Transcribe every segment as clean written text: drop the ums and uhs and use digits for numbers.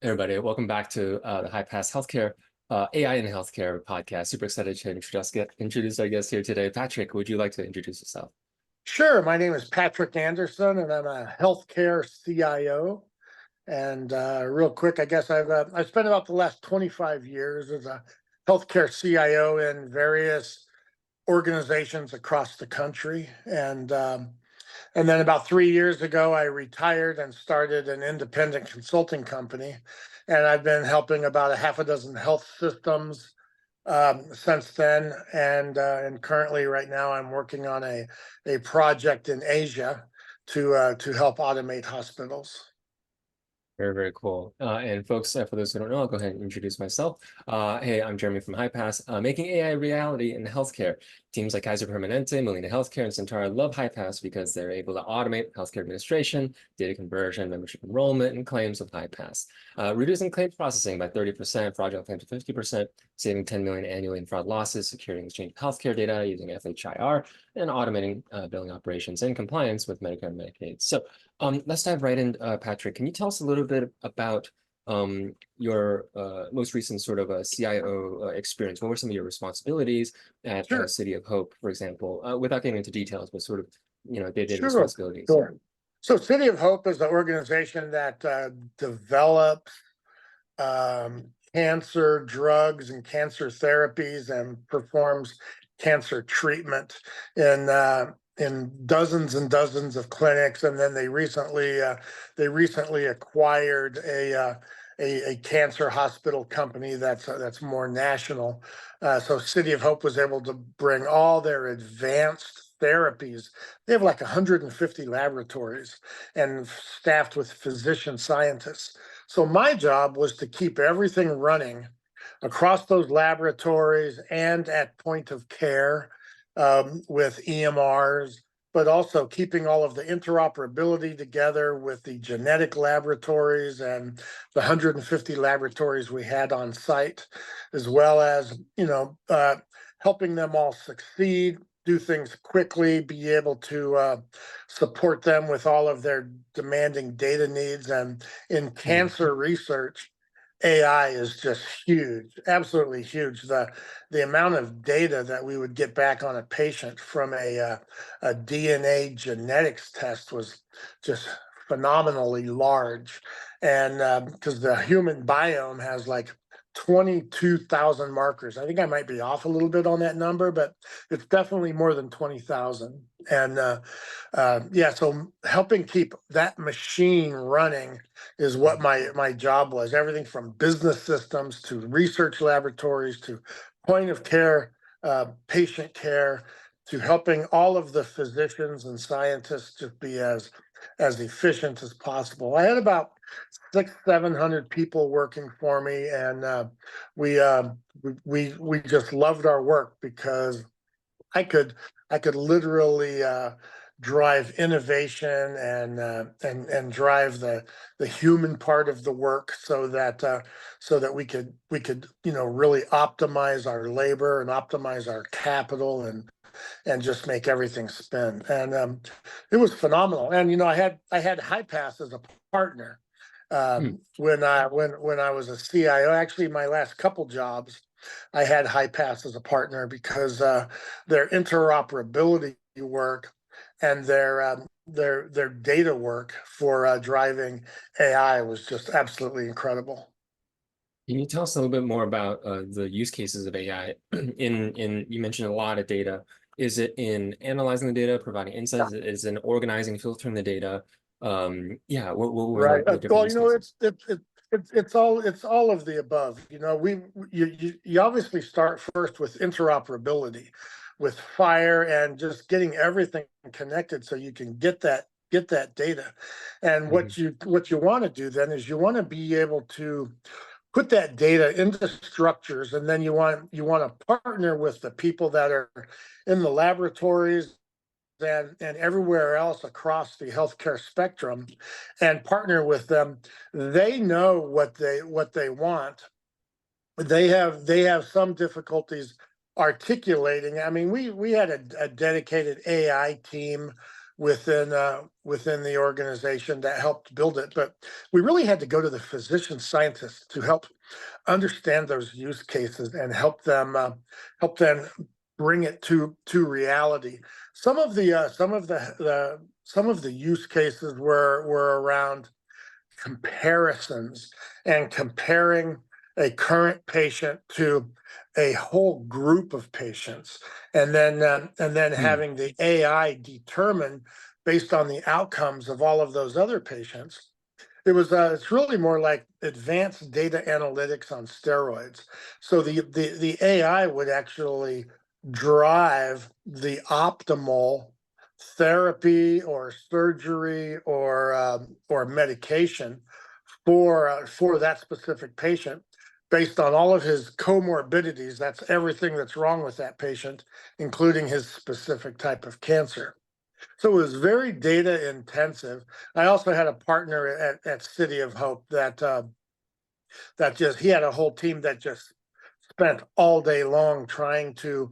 Everybody, welcome back to the High Pass Healthcare AI in Healthcare podcast. Super excited to introduce our guest here today. Patrick, would you like to introduce yourself? Sure. My name is Patrick Anderson, and I'm a healthcare CIO. And real quick, I guess I've spent about the last 25 years as a healthcare CIO in various organizations across the country. And then about 3 years ago, I retired and started an independent consulting company. And I've been helping about a half a dozen health systems since then, and currently right now I'm working on a project in Asia to help automate hospitals. Very, very cool. And folks, for those who don't know, I'll go ahead and introduce myself. Hey, I'm Jeremy from HighPass, making AI a reality in healthcare. Teams like Kaiser Permanente, Molina Healthcare, and Centara love HighPass because they're able to automate healthcare administration, data conversion, membership enrollment, and claims with HighPass. Reducing claims processing by 30%, fraudulent claims to 50%, saving 10 million annually in fraud losses, securing exchange of healthcare data using FHIR, and automating billing operations and compliance with Medicare and Medicaid. So let's dive right in, Patrick. Can you tell us a little bit about your most recent sort of a CIO experience? What were some of your responsibilities at Sure, City of Hope, for example, without getting into details, but sort of, day-to-day sure, responsibilities? sure. So City of Hope is an organization that develops cancer drugs and cancer therapies and performs cancer treatment in dozens and dozens of clinics. And then they recently acquired a cancer hospital company that's more national. So City of Hope was able to bring all their advanced therapies. They have like 150 laboratories and staffed with physician scientists. So my job was to keep everything running across those laboratories and at point of care with EMRs, but also keeping all of the interoperability together with the genetic laboratories and the 150 laboratories we had on site, as well as, helping them all succeed, do things quickly, be able to support them with all of their demanding data needs. And in Mhm. cancer research, AI is just huge, absolutely huge. The amount of data that we would get back on a patient from a DNA genetics test was just phenomenally large. And because the human biome has like 22,000 markers. I think I might be off a little bit on that number, but it's definitely more than 20,000. And yeah, so helping keep that machine running is what my job was. Everything from business systems to research laboratories to point of care, patient care, to helping all of the physicians and scientists just be as efficient as possible. I had about 700 people working for me, and we we just loved our work because I could I could literally drive innovation and drive the human part of the work so that we could really optimize our labor and optimize our capital and just make everything spin. And it was phenomenal. And I had High Pass as a partner Hmm. when I was a CIO. Actually, my last couple jobs, I had High Pass as a partner because their interoperability work and their data work for driving AI was just absolutely incredible. Can you tell us a little bit more about the use cases of AI? In you mentioned a lot of data. Is it in analyzing the data, providing insights? Is it in organizing, filtering the data? Yeah, what were Right. the different Well, use cases? it's all of the above. You obviously start first with interoperability, with Fire, and just getting everything connected so you can get that data. And Mhm. what you want to do then is you want to be able to put that data into structures, and then you want to partner with the people that are in the laboratories and everywhere else across the healthcare spectrum, and partner with them. They know what they want. They have some difficulties articulating. I mean, we had a dedicated AI team within the organization that helped build it. But we really had to go to the physician scientists to help understand those use cases and help them bring it to reality. Some of the use cases were around comparisons and comparing a current patient to a whole group of patients, and then Mm, having the AI determine based on the outcomes of all of those other patients. It's really more like advanced data analytics on steroids. So the AI would actually drive the optimal therapy or surgery or medication for that specific patient based on all of his comorbidities. That's everything that's wrong with that patient, including his specific type of cancer. So it was very data intensive. I also had a partner at City of Hope that just he had a whole team that just spent all day long trying to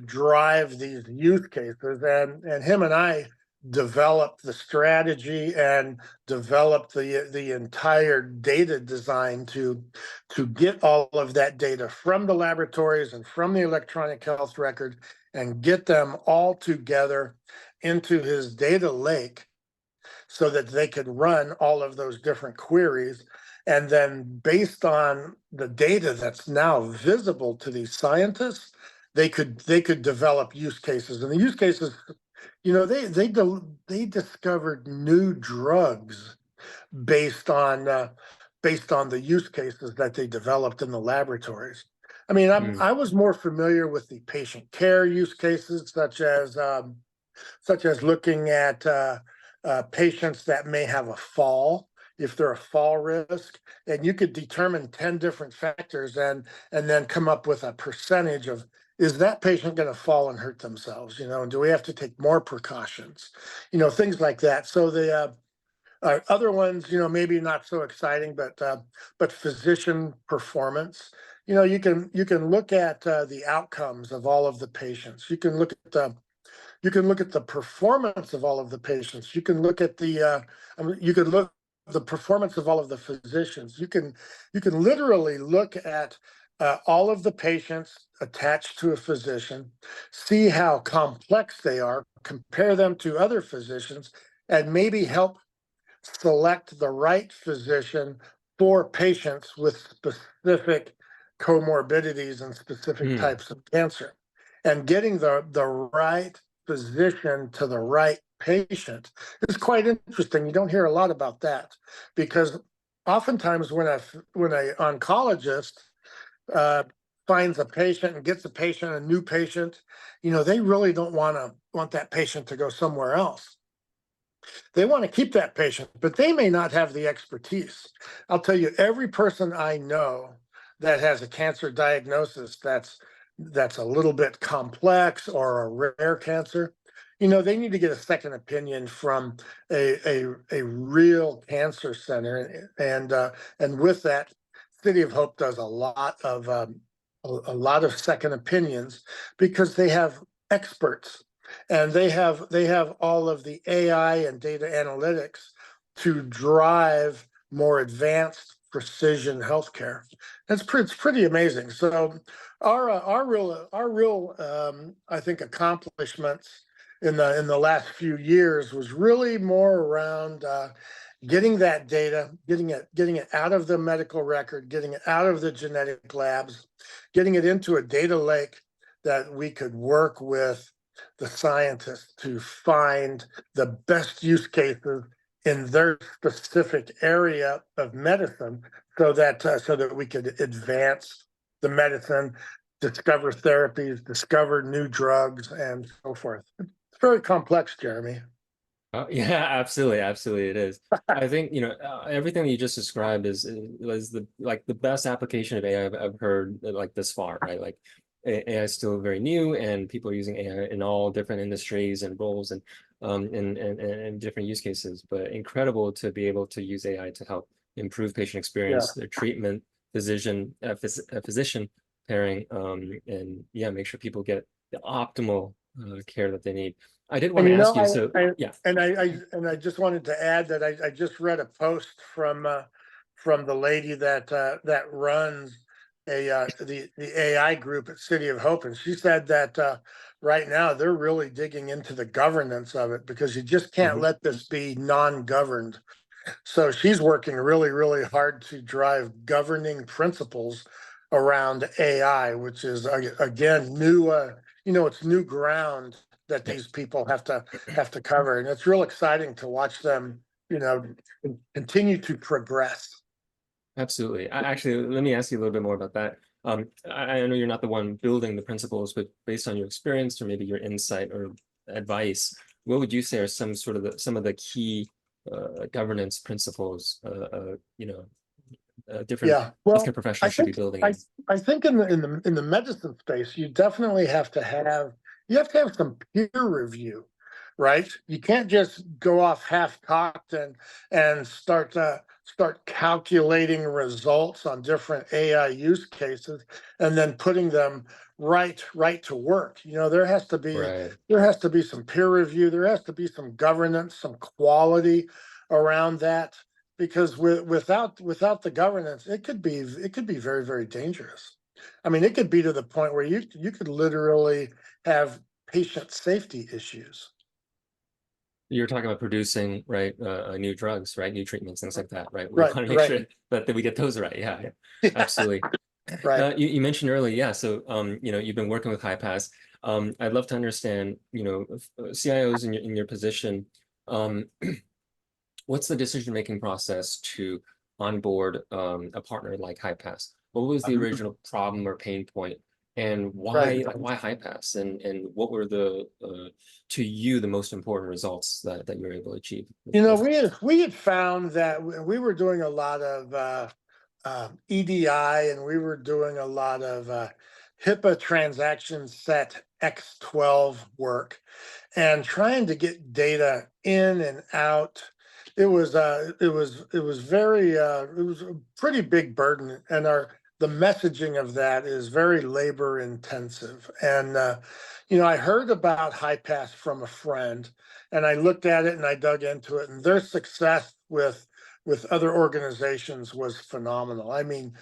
drive these use cases, and him and I developed the strategy and developed the entire data design to get all of that data from the laboratories and from the electronic health record and get them all together into his data lake so that they could run all of those different queries. And then based on the data that's now visible to these scientists, they could develop use cases. And the use cases, you know, they discovered new drugs based based on the use cases that they developed in the laboratories. I mean, mm, I was more familiar with the patient care use cases, such as looking at patients that may have a fall, if they're a fall risk, and you could determine 10 different factors and then come up with a percentage of, is that patient going to fall and hurt themselves? You know, and do we have to take more precautions? You know, things like that. So the other ones, you know, maybe not so exciting, but physician performance. You know, you can look at the outcomes of all of the patients. You can look at the performance of all of the patients. You can look at you can look at the performance of all of the physicians. You can literally look at all of the patients attached to a physician, see how complex they are, compare them to other physicians, and maybe help select the right physician for patients with specific comorbidities and specific mm. types of cancer. And getting the right physician to the right patient is quite interesting. You don't hear a lot about that because oftentimes when a oncologist uh, finds a patient and gets a new patient, you know, they really don't want that patient to go somewhere else. They want to keep that patient, but they may not have the expertise. I'll tell you, every person I know that has a cancer diagnosis that's a little bit complex or a rare cancer, you know, they need to get a second opinion from a real cancer center. And with that, City of Hope does a lot of second opinions because they have experts and they have all of the AI and data analytics to drive more advanced precision healthcare. It's pretty amazing. So our real I think accomplishments in the last few years was really more around getting that data, getting it out of the medical record, getting it out of the genetic labs, getting it into a data lake that we could work with the scientists to find the best use cases in their specific area of medicine so that we could advance the medicine, discover therapies, discover new drugs, and so forth. It's very complex, Jeremy. Yeah, absolutely, absolutely, it is. I think everything that you just described was the like the best application of AI I've heard like this far, right? Like AI is still very new, and people are using AI in all different industries and roles and different use cases. But incredible to be able to use AI to help improve patient Yeah. experience, their treatment, physician pairing, and yeah, make sure people get the optimal care that they need. I did And want to ask you, so yeah. I just wanted to add that I just read a post from the lady that runs the AI group at City of Hope, and she said that right now they're really digging into the governance of it because you just can't Mhm. let this be non-governed. So she's working really, really hard to drive governing principles around AI, which is again new. It's new ground that Yeah, these people have to cover, and it's real exciting to watch them. Continue to progress. absolutely. Actually, let me ask you a little bit more about that. I know you're not the one building the principles, but based on your experience or maybe your insight or advice, what would you say are some of the key governance principles, different Yeah. Well, healthcare I professionals should be think building I in? I think in the medicine space, you definitely have to have some peer review, right? You can't just go off half-cocked and start calculating results on different AI use cases and then putting them right to work. Right. There has to be some peer review, there has to be some governance, some quality around that because without the governance, it could be very, very dangerous. I mean, it could be to the point where you could literally have patient safety issues. You're talking about producing, right, new drugs, right, new treatments, things like that, right? We Right, want to make right. sure that we get those right. Yeah, yeah, Yeah, absolutely. right. You mentioned earlier, yeah. So, you've been working with HiPass. I'd love to understand, CIOs in your position. Um, what's the decision-making process to onboard a partner like HiPass? What was the original problem or pain point, and Right. why HiPass? And what were the to you the most important results that you were able to achieve with We had found that we were doing a lot of EDI, and we were doing a lot of HIPAA transaction set X12 work and trying to get data in and out. It was a pretty big burden, and the messaging of that is very labor intensive. And I heard about HiPass from a friend, and I looked at it and I dug into it, and their success with other organizations was phenomenal. I mean,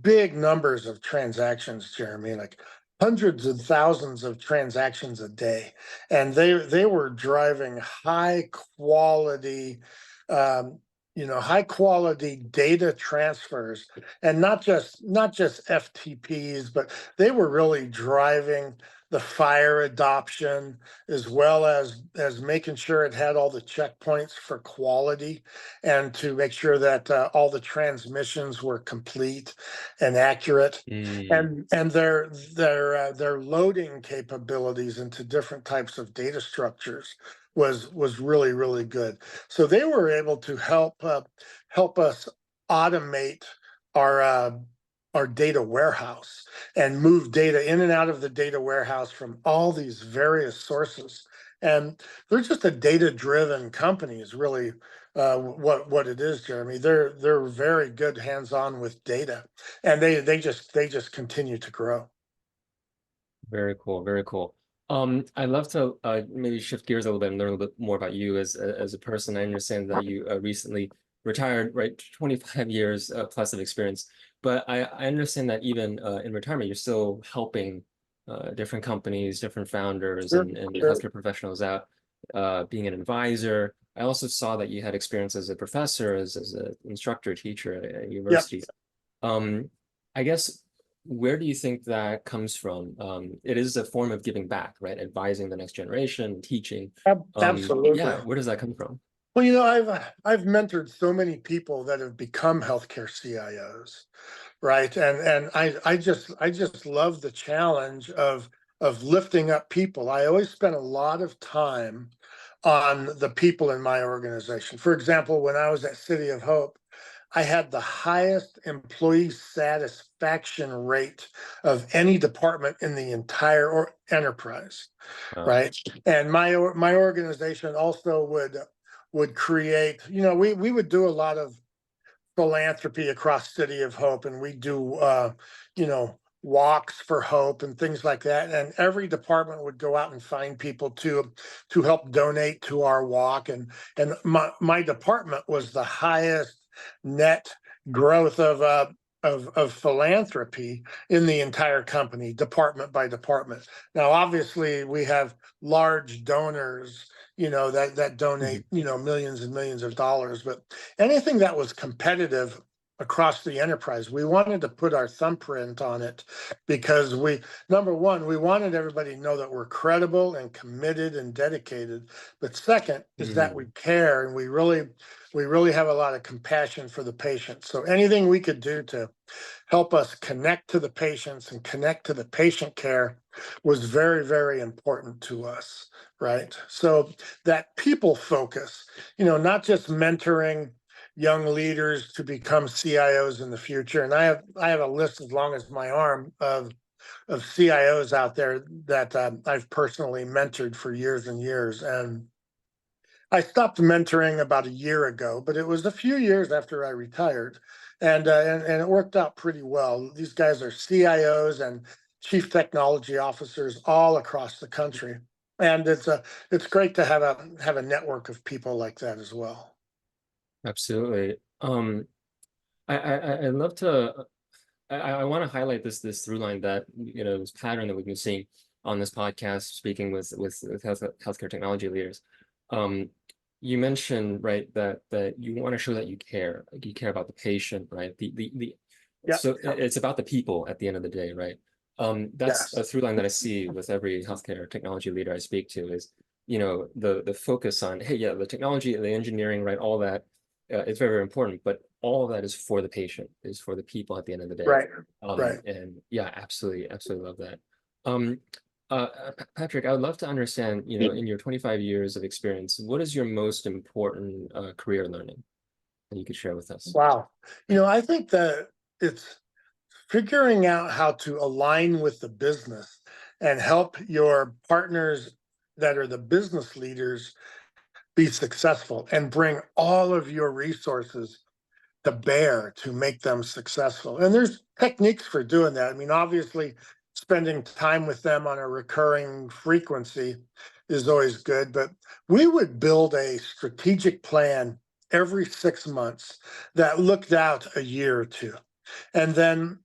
big numbers of transactions, Jeremy, like hundreds of thousands of transactions a day, and they were driving um, high quality data transfers, and not just FTPs, but they were really driving the fire adoption as well as making sure it had all the checkpoints for quality and to make sure that all the transmissions were complete and accurate, Mm, and their loading capabilities into different types of data structures was really, really good. So they were able to help us automate our uh, our data warehouse and move data in and out of the data warehouse from all these various sources. And they're just a data-driven company is really what it is, Jeremy. They're very good hands-on with data, and they just continue to grow. very cool, very cool. I'd love to maybe shift gears a little bit and learn a little bit more about you as a person. I understand that you recently retired, right? 25 years plus of experience. But I understand that even in retirement, you're still helping different companies, different founders, Sure, and sure. healthcare professionals out, being an advisor. I also saw that you had experience as a professor, as an instructor, teacher at Yep, universities. Um, I guess where do you think that comes from? It is a form of giving back, right? Advising the next generation, teaching. absolutely. Yeah, where does that come from? Well, I've mentored so many people that have become healthcare CIOs, right? And I just love the challenge of lifting up people. I always spent a lot of time on the people in my organization. For example, when I was at City of Hope, I had the highest employee satisfaction rate of any department in the entire enterprise, Uh, right? And my organization also would create, we would do a lot of philanthropy across City of Hope, and we do, walks for hope and things like that. And every department would go out and find people to help donate to our walk. And my department was the highest net growth of philanthropy in the entire company, department by department. Now, obviously, we have large donors, that donate, millions and millions of dollars, but anything that was competitive across the enterprise, we wanted to put our thumbprint on it because number one, we wanted everybody to know that we're credible and committed and dedicated. But second is that we care, and we really have a lot of compassion for the patient. So anything we could do to help us connect to the patients and connect to the patient care was very, very important to us, right? So that people focus, not just mentoring young leaders to become CIOs in the future. And I have a list as long as my arm of CIOs out there that I've personally mentored for years and years. And I stopped mentoring about a year ago, but it was a few years after I retired, and it worked out pretty well. These guys are CIOs and chief technology officers all across the country, and it's great to have a network of people like that as well. Absolutely. I'd love to. I want to highlight this through line that this pattern that we've been seeing on this podcast, speaking with healthcare technology leaders. You mentioned, right, that you want to show that you care, like you care about the patient, right? Yeah. So it's about the people at the end of the day, right? That's a Yes. through line that I see with every healthcare technology leader I speak to is, the focus on, hey, yeah, the technology, the engineering, right, all that, it's very, very important, but all of that is for the patient, is for the people at the end of the day. Right. Right. And yeah, absolutely, absolutely love that. Um, Patrick, I would love to understand, in your 25 years of experience, what is your most important career learning that you could share with us? Wow. I think that it's figuring out how to align with the business and help your partners that are the business leaders be successful and bring all of your resources to bear to make them successful. And there's techniques for doing that. I mean, obviously, spending time with them on a recurring frequency is always good, but we would build a strategic plan every 6 months that looked out a year or two. And then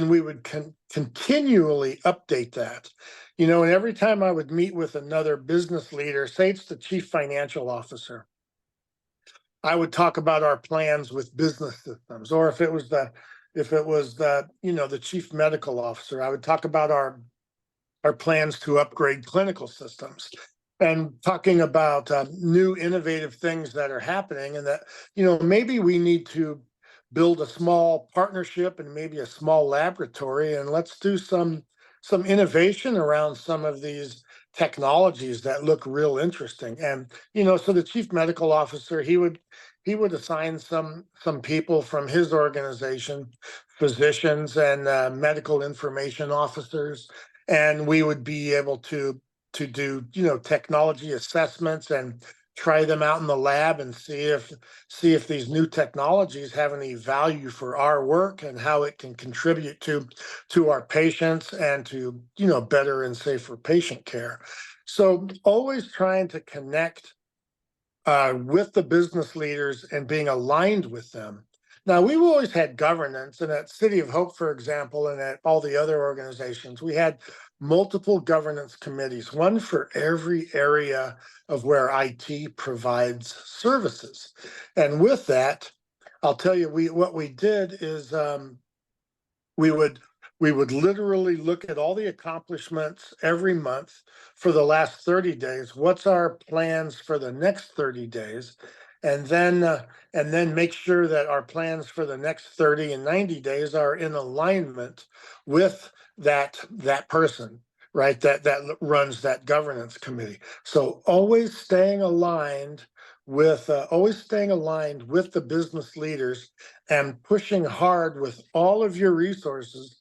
we would continually update that. And every time I would meet with another business leader, say it's the chief financial officer, I would talk about our plans with business systems, or if it was the chief medical officer, I would talk about our plans to upgrade clinical systems and talking about new innovative things that are happening, and that maybe we need to build a small partnership and maybe a small laboratory, and let's do some innovation around some of these technologies that look real interesting. And so the chief medical officer, he would assign some people from his organization, physicians and medical information officers, and we would be able to do technology assessments and try them out in the lab and see if these new technologies have any value for our work and how it can contribute to our patients and to better and safer patient care. So always trying to connect with the business leaders and being aligned with them. Now, we've always had governance, and at City of Hope, for example, and at all the other organizations, we had multiple governance committees, one for every area of where IT provides services. And with that, I'll tell you, what we did is we would literally look at all the accomplishments every month for the last 30 days. What's our plans for the next 30 days? And then make sure that our plans for the next 30 and 90 days are in alignment with that person, right? That runs that governance committee. So always staying aligned with the business leaders and pushing hard with all of your resources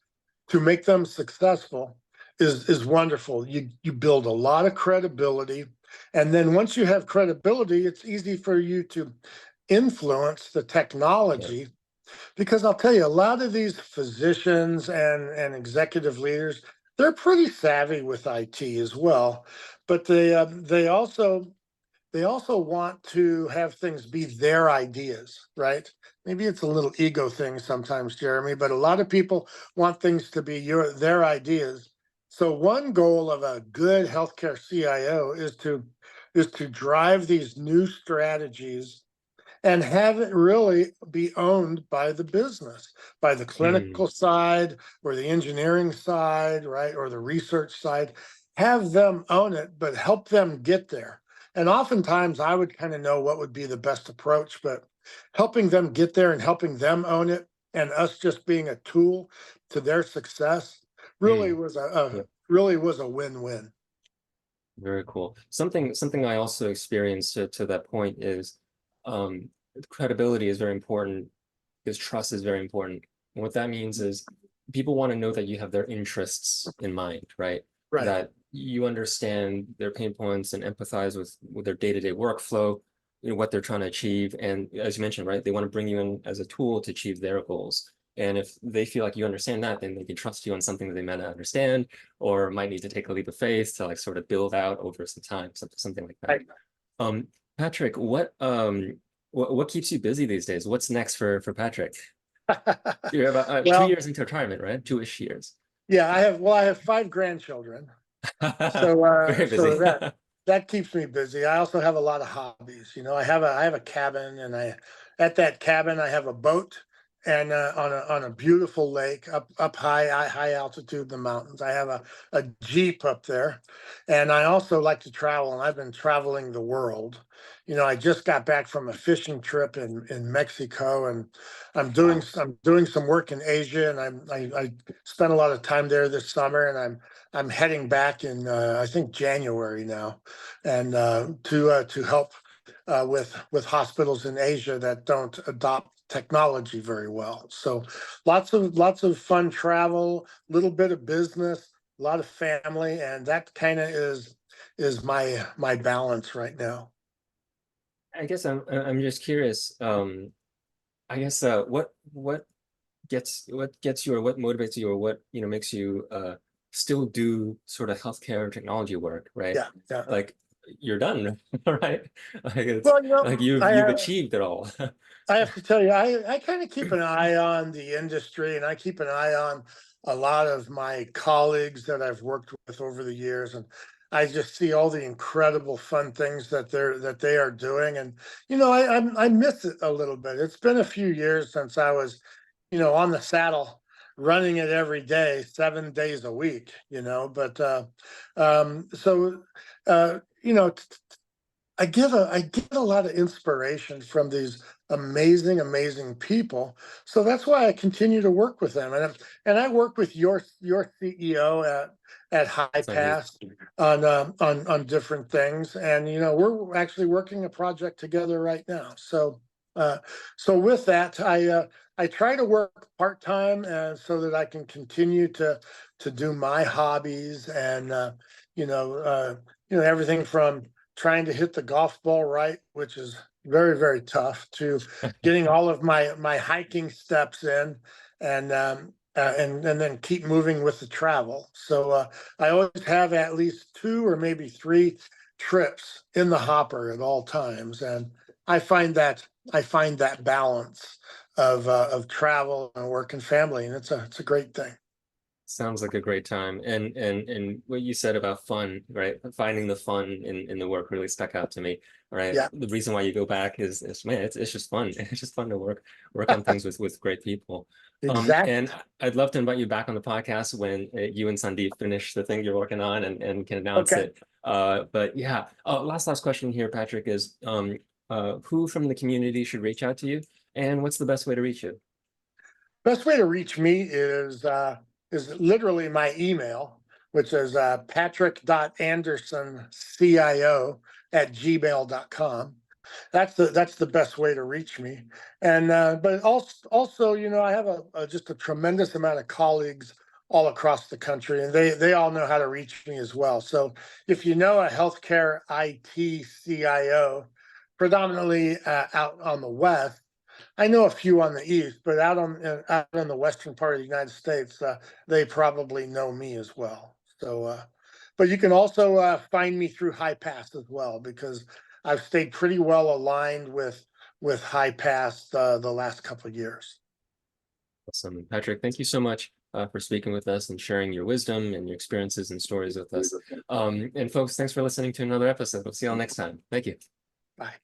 to make them successful is wonderful. You build a lot of credibility, and then once you have credibility, it's easy for you to influence the Yeah. technology Because I'll tell you, a lot of these physicians and executive leaders, they're pretty savvy with IT as well, but they also want to have things be their ideas, right? Maybe it's a little ego thing sometimes, Jeremy, but a lot of people want things to be their ideas. So one goal of a good healthcare CIO is to drive these new strategies and have it really be owned by the business, by the Mm, clinical side or the engineering side, right? Or the research side. Have them own it, but help them get there. And oftentimes I would kind of know what would be the best approach, but helping them get there and helping them own it and us just being a tool to their success really mm. was Yeah, really was a win-win. very cool. Something I also experienced to that point is um, credibility is very important because trust is very important. And what that means is people want to know that you have their interests in mind, right? Right. That you understand their pain points and empathize with their day-to-day workflow, what they're trying to achieve. And as you mentioned, right, they want to bring you in as a tool to achieve their goals. And if they feel like you understand that, then they can trust you on something that they might not understand, or might need to take a leap of faith to like sort of build out over some time, something like that. Right. Um, Patrick, what keeps you busy these days? What's next for Patrick? You're about 2 Well, years into retirement, right? 2-ish years. yeah, I have five grandchildren. So Very so busy. that keeps me busy. I also have a lot of hobbies. You know, I have a cabin, and I at that cabin I have a boat, and on a beautiful lake up high altitude in the mountains. I have a Jeep up there, and I also like to travel, and I've been traveling the world. You know, I just got back from a fishing trip in Mexico, and Wow. I'm doing some work in Asia, and I spent a lot of time there this summer, and I'm heading back in I think January now, and to help with hospitals in Asia that don't adopt technology very well. So lots of fun travel, little bit of business, a lot of family, and that kind of is my balance right now. I guess I'm just curious. I guess what gets you or what motivates you or what makes you still do sort of healthcare technology work, right? Yeah, yeah. Like you're done, right? Like it's Well, you know, like you've achieved it all. I have to tell you, I kind of keep an eye on the industry, and I keep an eye on a lot of my colleagues that I've worked with over the years, and I just see all the incredible fun things that they are doing, and I miss it a little bit. It's been a few years since I was, on the saddle, running it every day, 7 days a week. But so I get a lot of inspiration from these amazing people. So that's why I continue to work with them, and I work with your CEO at High Sandeep. Pass on different things, and we're actually working a project together right now. Uh, so with that, I try to work part time, so that I can continue to do my hobbies, and you know uh, everything from trying to hit the golf ball right, which is very, very tough, to getting all of my hiking steps in, and then keep moving with the travel. So I always have at least two or maybe three trips in the hopper at all times, and I find that I find that balance of travel and work and family, and it's a great thing. Sounds like a great time. And what you said about fun, right? Finding the fun in the work really stuck out to me. Right. Yeah, The reason why you go back is man, it's just fun. It's just fun to work on things with great people. And exactly. I'd love to invite you back on the podcast when you and Sandeep finish the thing you're working on and can announce Okay. it. But yeah, last question here, Patrick, is who from the community should reach out to you, and what's the best way to reach you? Best way to reach me is literally my email, which is patrick.andersoncio@gmail.com. That's the best way to reach me. And but also, I have just a tremendous amount of colleagues all across the country, and they all know how to reach me as well. So if you know a healthcare IT CIO, predominantly out on the west, I know a few on the east, but out in the western part of the United States, they probably know me as well. So, but you can also find me through High Pass as well, because I've stayed pretty well aligned with High Pass the last couple of years. Awesome. Patrick, thank you so much for speaking with us and sharing your wisdom and your experiences and stories with us. And folks, thanks for listening to another episode. We'll see you all next time. Thank you. Bye.